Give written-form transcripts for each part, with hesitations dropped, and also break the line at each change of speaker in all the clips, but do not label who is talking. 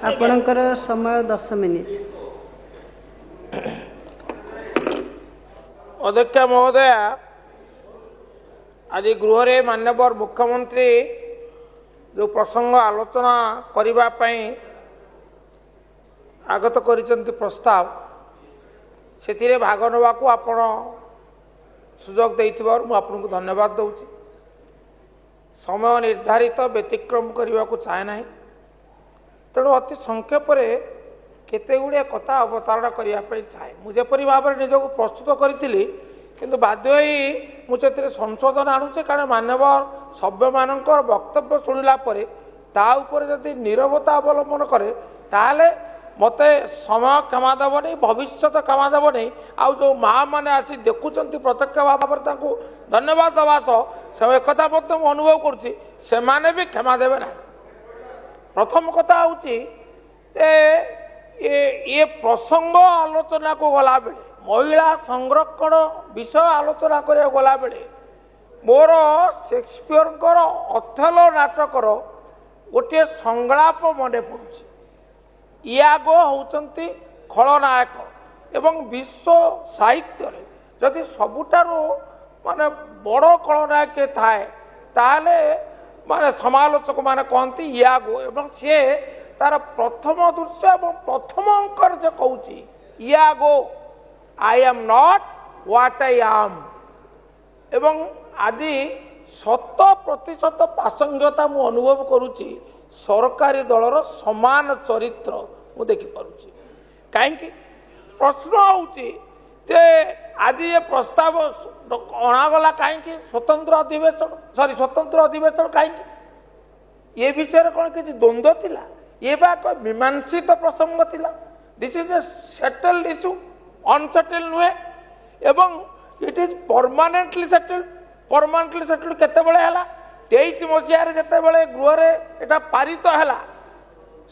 ଆପଣଙ୍କର ସମୟ 10 ମିନିଟ୍।
अध्यक्ष महोदय, आज गृह माननीय मुख्यमंत्री जो प्रसंग आलोचना करने आगत कर प्रस्ताव से भाग नवा को आपण सुजोग देइथिबार मु आपनको धन्यवाद दूची। समय निर्धारित व्यतिक्रम करने को चाहे ना, तेणु अति संक्षेप केते गुड़े कथा अवतारणा करने चाहे। मुझे भाव में निजक प्रस्तुत करी किंतु बाध्य मुझे संशोधन आणुचे, कारण मानव सभ्य मान वक्तव्य शुणिला जदि नीरवता अवलंबन करे ताले मते समय क्षमा देव नहीं, भविष्य क्षमा देव नहीं। आउ जो माँ मैंने आसी देखुं प्रत्यक्ष भाव में धन्यवाद दवा सह एक अनुभव करुँची से भी क्षमा देवे ना। प्रथम कथा हूँ ये प्रसंग आलोचना को गला बेले, महिला संरक्षण विषय आलोचना कर गला बेले मोर शेक्सपियर अथेलो नाटकर गोटे संलाप मन पड़ुछि। इयागो होउचंती खलनायक एवं विश्व साहित्य जदि सबुठारु माने बड़ खलनायक थाए ताले माने समालोचक माने कहती इयागो, एवं सी तार प्रथम दृश्य एवं प्रथम अंकर से कहूँ Iago I am not what I am. एवं आज 100% प्रासंगिकता मु अनुभव करुच्ची सरकारी दलर समान चरित्र मु देखिपुची। कहीं प्रश्न होचे आज ये प्रस्ताव अणागला कहीं स्वतंत्र अधिवेशन स्वतंत्र अधिवेशन कहीं ये विषय कौन किसी द्वंद्व थिला? ये बात मीमांसित प्रसंग थिला। This is a settled issue, unsettled नुहे एवं it is permanently settled. Permanently settled केतेबेले हला 23 मसीह जितेबाला गृह एटा पारित है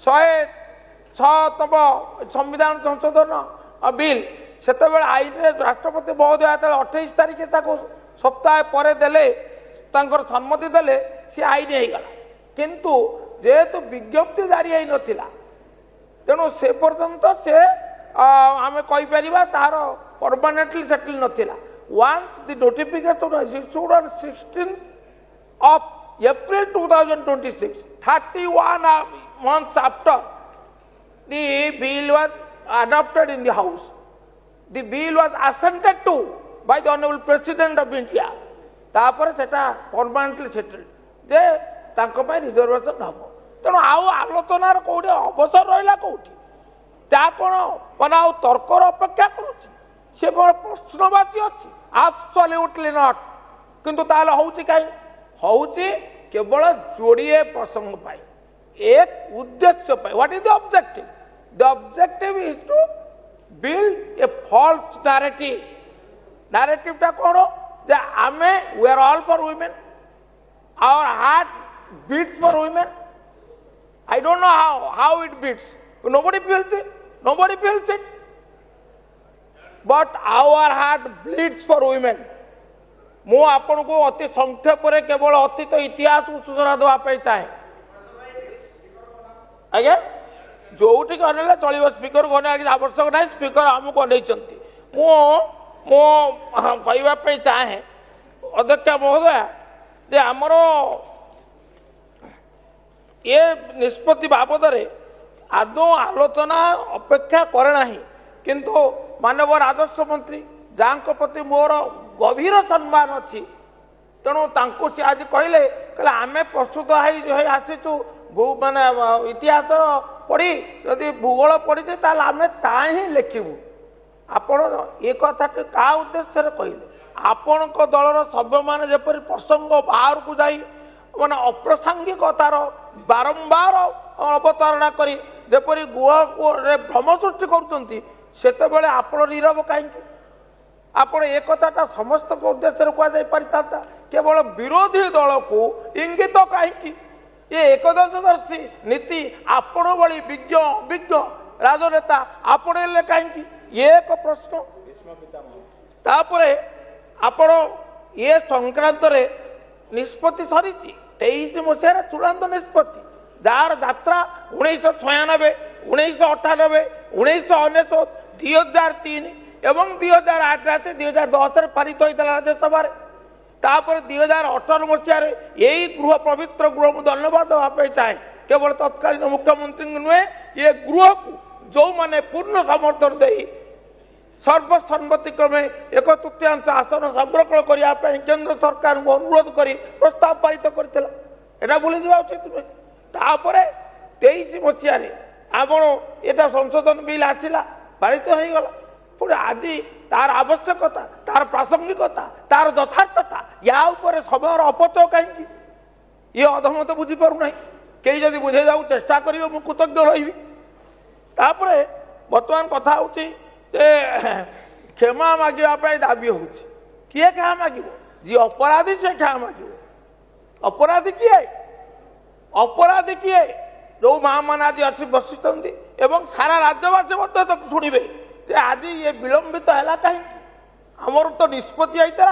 106तम संविधान संशोधन बिल से आईन राष्ट्रपति महोदय 28 तारिख सप्ताह पर देले सम्मति देले सी आईन हो गला। किंतु जेहेतु विज्ञप्ति जारी हो नथिला तेणु से पर्यंत से आम कहीपर तार परमानेंटली सेटल नथिला। Once the notification issued on 16th of April 2026, 31 months after the bill was adopted in the House, the bill was assented to by the Honorable President of India. तापर सेटा परमानेंटली सेटल्ड जे तांको पाई reservation हम। तेणु आउ आलोचनार कौटे अवसर रहा कौटी ता कौन मैंने आउ तर्कर अपेक्षा करुच्ची से कौन प्रश्नवाची अच्छी? Absolutely not. किंतु ताले होउची काई होउची केवल जोड़िए प्रसंग पाई एक उद्देश्य पाई। What is the objective? The objective is to build a false narrative. Narrative टा कौन जे आमे we are all for women, our heart beats for women. I don't know how it beats, nobody feels it, nobody feels it, but our heart bleeds for women. मु आपन को अति संक्षेप केवल अतीत इतिहास को सूचना देवाई चाहे। आज्ञा जो अनेला चलो स्पीकर को अने आवश्यक ना, स्पीकर आमको अनैती। मुझे चाहे अध्यक्ष महोदय जे आमर ये निष्पत्ति बाबद आदौ आलोचना अपेक्षा करे ना, किंतु मानव राजस्व मंत्री जहाँ प्रति मोर गभीर सम्मान अच्छी तेणु सी आज कहले आम प्रस्तुत आसीचु माने इतिहास पढ़ी जदि भूगोल पढ़ी आम ता ही लिखू। आपण ये कथा क्या उद्देश्य कहले आपण दलर सभ्य मान जपर प्रसंग बाहर को जाई माने अप्रासंगिकतार बारंबार अवतारणा करी जपरी गुह भ्रम सृष्टि करुँच सेतबेले आपण नीरव कहीं? आपण एक कथाटा समस्त उद्देश्य कहुता केवल विरोधी दल को इंगित कहीं ये एकदर्शी नीति आपण भली विज्ञ अभिज्ञ राजनेता आपण कहीं ये एक प्रश्न। तापरे आपण ये संक्रांत निष्पत्ति सरी 23 मसीह चूड़ांत निष्पत्ति जार यात्रा 1996 1998 1999 2003 एवं 2008 2010 पारित होता राज्यसभा तापर 2018 मसीह यही गृह पवित्र गृह को धन्यवाद देवाई चाहे केवल तत्कालीन मुख्यमंत्री नुहे ये गृह को जो मैंने पूर्ण समर्थन दे सर्वसम्मति क्रमे 1/3 आसन संरक्षण करने केंद्र सरकार को अनुरोध कर प्रस्ताव पारित करता भूली जा उचित नुहे तापर 23 मसीह आपण एटा संशोधन बिल आसला पारित हो गला पुणे आज तार आवश्यकता तार प्रासंगिकता तार यथार्थता या ऊपर समय अपचय कहीं ये अधमत बुझीपार ना कई जब बुझे जा चेष्टा करेंगे मुझे कृतज्ञ रही तापर बर्तमान कथा हूँ क्षमा मागे दाबी हो किए क्या मागे जी अपराधी से क्या मागे अपराधी किए अपराधी किए जो माँ मैंने आज अच्छी बसुंट एवं सारा राज्यवासी शुणे आज ये विलंबित है कहीं आमर तो निष्पत्ति होता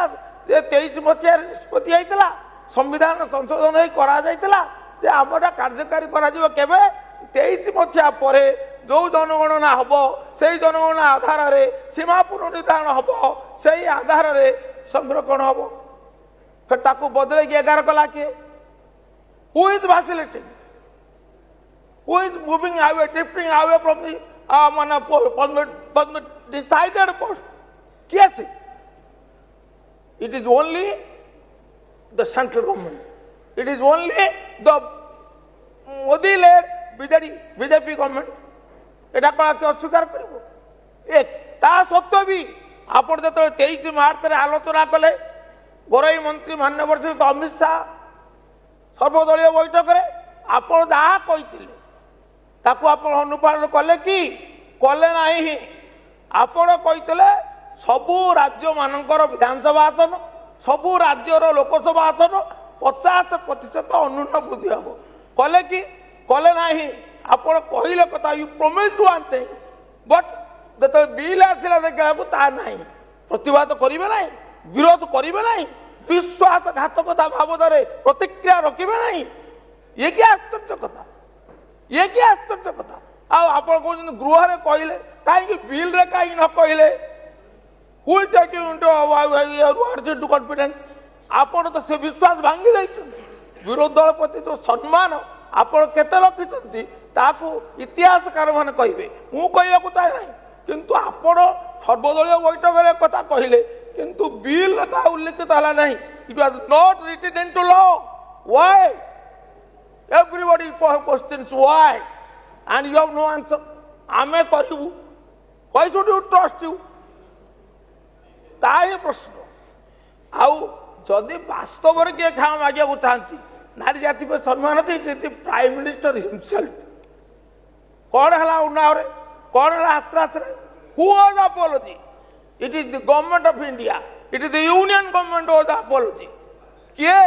23 मसीह निष्पत्ति होता संविधान संशोधन आमटा कार्यकारी केवे 23 मसीहा पर जो जनगणना हम से जनगणना आधार सीमा पुनर्निर्धारण हम से आधार संरक्षण हम फिर ताकू बदल 11 कला किए who is facilitating who is moving away shifting away from the from the decided post yes it is only the central government it is only the Modi led BJP government एटा कौन अस्वीकार कर सत्वे भी आप जो 23 मार्च में आलोचना कले गृह मंत्री माननीय श्री अमित शाह सर्वदलीय बैठक में आप जहाँ कही अनुपालन कले कि कले ना आपण कही सबू राज्य मानकर विधानसभा आसन सबू राज्यर लोकसभा आसन 50% अनुन्न वृद्धि हम कले कि कले ना आपण कहले कथा you promise one thing but जो बिल आसला देखा ना प्रतिवाद करेंगे ना विरोध करेंगे ना विश्वासघातकता बाबद प्रतिक्रिया रखिए ना ये क्या आश्चर्य कथा ये क्या आश्चर्य कथा आप कहते गृह में कहले कहीं बिल रे कहीं न कहले हुई टेक इनटू कॉन्फिडेंस आपण तो से विश्वास भांगी विरोधी दल प्रति जो सम्मान आपण केते रखिछंती ताकू इतिहासकार माने कहिबे मु कहया को चाहे नहीं किंतु आपण सर्वदलीय बैठक रे कथा कहले किंतु बिल ता उल्लेखित हला नहीं it was not written into law why everybody questions why and you have no answer आमे करू why should you trust you ताही प्रश्न आउ जदि वास्तव में किए क्या मागे चाहती नारी जाति पर सम्मान थी प्राइम मिनिस्टर हिमसेल्फ कौन है उन्नाव कौन है Hathras who was apology it is the Government of India it is the Union Government was apology किए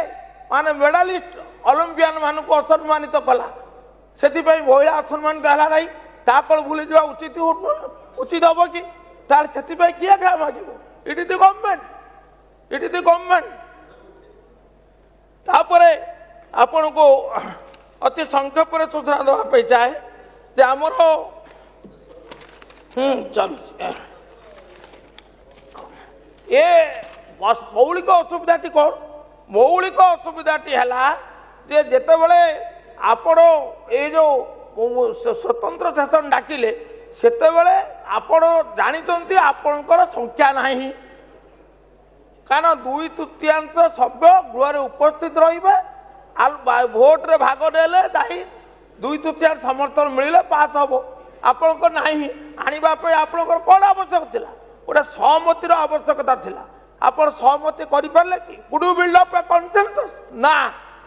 माने मेडालिस्ट ओलंपियन मान को असम्मानित कला से महिला असम्मानित है ना ताकल भूली जा उचित उचित हम कि तार से किए क्या मागे it is the government it is the government तापर आपण को अति संक्षेप सूचना देवाई चाहे जे आमर चल ये मौलिक असुविधाटी कौन मौलिक असुविधाटी है जे जेतेबेले आपण ये जो स्वतंत्र शासन डाकिले सेतेबेले आपण जानिचंती आपणकर संख्या नाही कारण 2/3 सभ्य गृह उपस्थित रहिबे भोट रे भाग नेले जाहि 2/3 समर्थन मिले पास हम आपणकर नाही आनिबा पे आपणकर कोन आवश्यक थिला गोटे सहमतिर आवश्यकता थिला आपण सहमति करि परले कि could you build up a consensus ना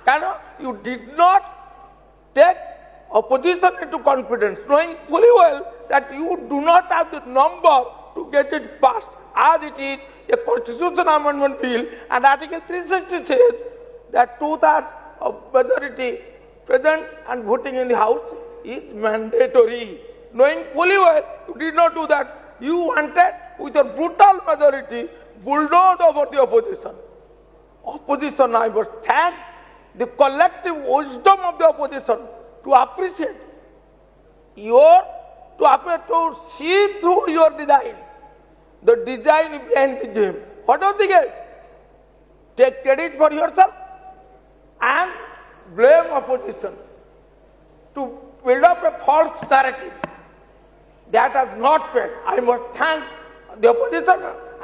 कारण you did not take opposition into confidence knowing fully well that you do not have the number to get it passed as it is a constitutional amendment bill and article 360 says that 2/3 of majority present and voting in the house is mandatory knowing fully well you did not do that you wanted with a brutal majority bulldoze over the opposition I must thank the collective wisdom of the opposition to appreciate to see through your design, the design behind the game. What was the game? Take credit for yourself and blame opposition to build up a false narrative that has not failed. I must thank the opposition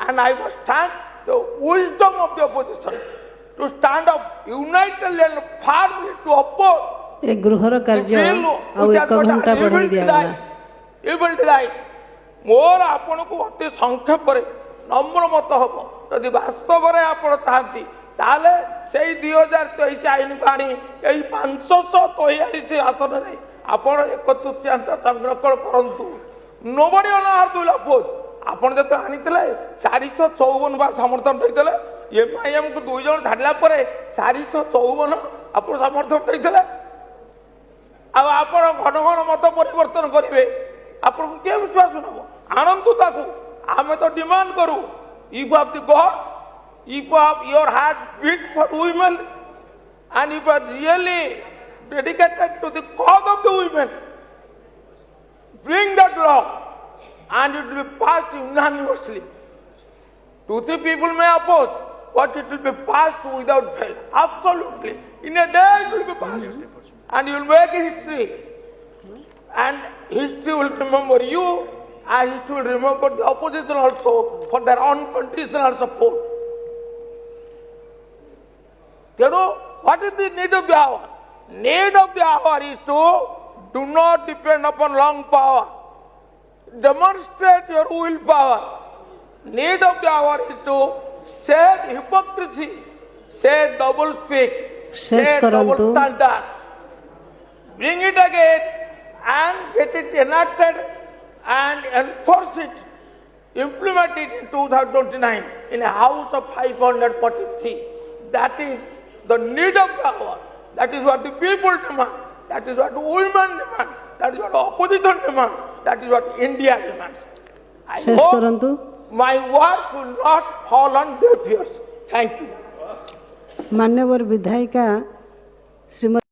and I must thank the wisdom of the opposition to stand up unitedly and firmly to oppose
ଏ ଗୃହର କାର୍ଯ୍ୟ ଆଉ 1 ଘଣ୍ଟା ବଢ଼ାଇ ଦିଆଗଲା।
evil design. ମୋର ଆପଣଙ୍କୁ ଅତି ସଂକ୍ଷେପରେ ନମ୍ର ମତ ହବ ଯଦି ବାସ୍ତବରେ ଆପଣ ଚାହାନ୍ତି ତାହେଲେ ସେଇ 2023 ଆଇନକୁ ଆଣି ଏଇ 543 ଆସନରେ ଆପଣ 1/3 ସଂରକ୍ଷଣ କରନ୍ତୁ। nobody on earth will oppose. ଆପଣ ଯେତେ ଆଣିଥିଲେ 454 ବାର ସମର୍ଥନ ଦେଇଥିଲେ MIM କୁ 2 ଜଣ ଛାଡ଼ିଲା ପରେ 454 ଆପଣ ସମର୍ଥନ ଦେଇଥିଲେ ଆଉ ଆପଣ ଘନ ଘନ ମତ ପରିବର୍ତ୍ତନ କରିବେ ଆପଣଙ୍କୁ କିଏ ବିଶ୍ୱାସ ନବ ଆଣନ୍ତୁ ତାକୁ ଆମେ ତ ଡିମାଣ୍ଡ କରୁ if you have the gods, if you have your heart beat for women and if you are really dedicated to the cause of the women, bring that law and it will be passed unanimously. 2-3 people may oppose, but it will be passed without fail. Absolutely. In a day it will be passed. And you will make history. And history will remember you, and history will remember the opposition also for their unconditional support. You know, what is the need of the hour? Need of the hour is to do not depend upon long power. Demonstrate your willpower. Need of the hour is to shed hypocrisy, shed double speak, shed double standard. Bring it again and get it enacted and enforce it, implement it in 2029 in a house of 543. That is the need of the hour. That is what the people demand. That is what the women demand. That is what the opposition demand. That is what India demands. I hope my words will not fall on deaf ears. Thank you.
मान्यवर विधायिका श्रीमती